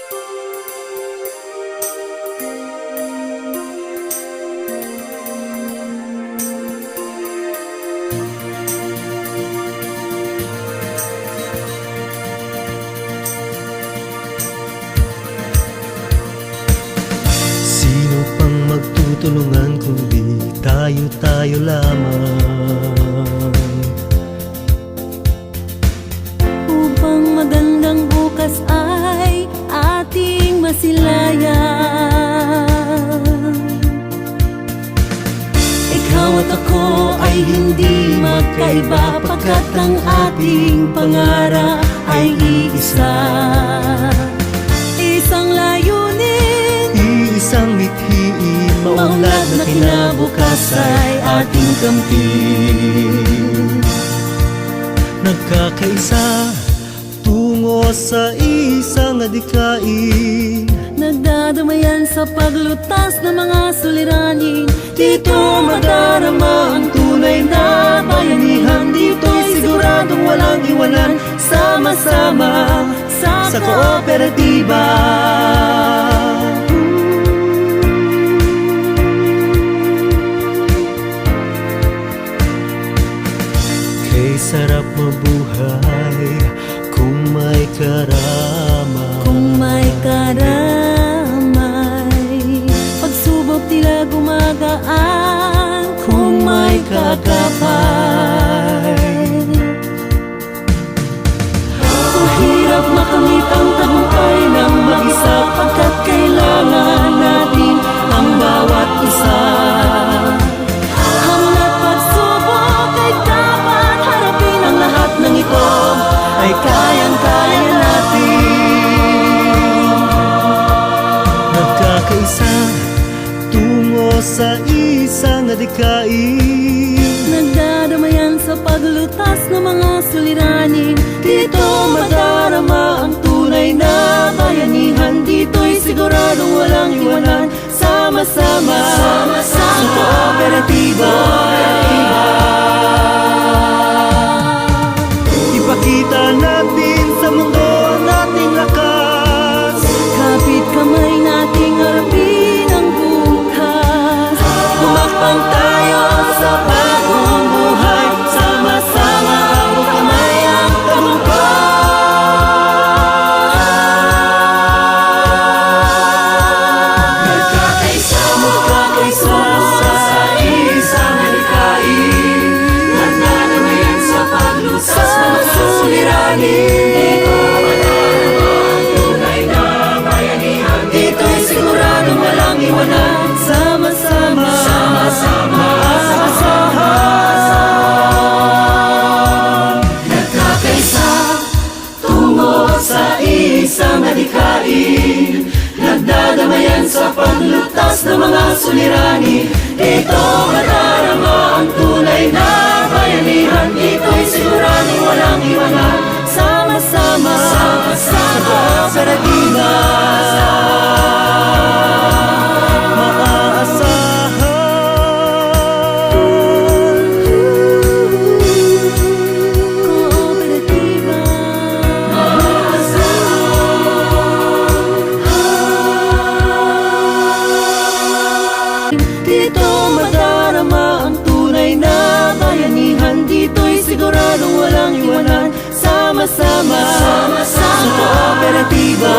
Sino pang magtutulungan kundi tayo lamang, upang magandang bukas ay ating masilayan. Ikaw at ako ay hindi magkaiba, pagkat ang ating pangarap ay iisa. Isang layunin, isang mithiin, maunlad na kinabukas ay ating kamtin. Nagkakaisa tungo sa isang adikain, nagdadamayan sa paglutas ng mga suliranin. Dito madarama ang tunay na bayanihan. Dito'y siguradong walang iwanan, sama-sama sa kooperatiba. Kay sarap mabuhay kung may karamay. Kung may karamay, pagsubok tila gumagaan. Kung may kagapay, hirap makamit ang tagumpay ng mag-isa, pagkat kailangan natin ang bawat isa. Hamon at pagsubok ay dapat harapin, ang lahat ng ito ay kayang-kaya natin. Nagkakaisa tungo sa isang adikain, nagdadamayan sa paglutas ng mga suliranin. Dito madarama ang tunay na bayanihan. Dito'y siguradong walang iwanan, sama-sama sa kooperatiba. ipakita natin sa mundo ang ating lakas. Kapit kamay nating harapin ang bukas. Humakbang tayo sa bagong buhay, sama-sama ang kamay ang tagumpay. Magkakaisa sa isang halikain, nagdadamayan sa paglusas ng mga suliranin. Dito'y siguradong walang iwanan, sama-sama aasahan. Nagkakaisa tungo sa isang adikain, nagdadamayan sa paglutas ng mga suliranin. Dito madarama ang tunay na bayanihan. Dito'y siguradong walang iwanan, sama-sama sa kooperatiba. Kooperatiba. Dito madarama ang tunay na bayanihan. Dito'y siguradong walang iwanan, sama-sama sa kooperatiba.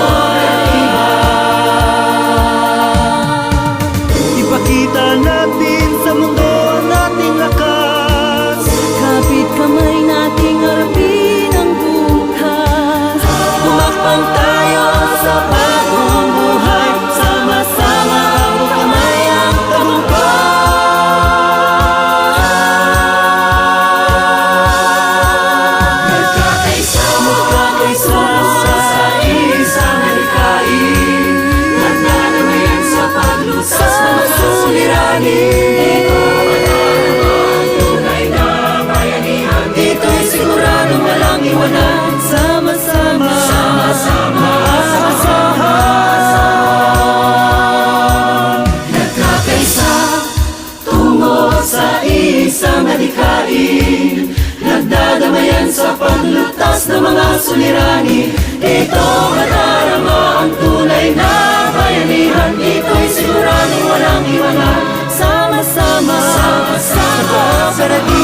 Ipakita natin sa mundo ang ating lakas. Kapit kamay nating harapin ang bukas. Humakbang tayo sa bagong buhay, sama-sama ang kamay ang tagumpay. Nagkakaisa sa isang halikain, nagdadamayan sa paglusas ng mga suliranin. Dito'y siguradong walang iwanan, sama-sama aasahan. Nagkakaisa tungo sa isang halikain, nagdadamayan sa paglutas ng mga suliranin. Dito madarama ang tunay Sama-sama sa paradiso.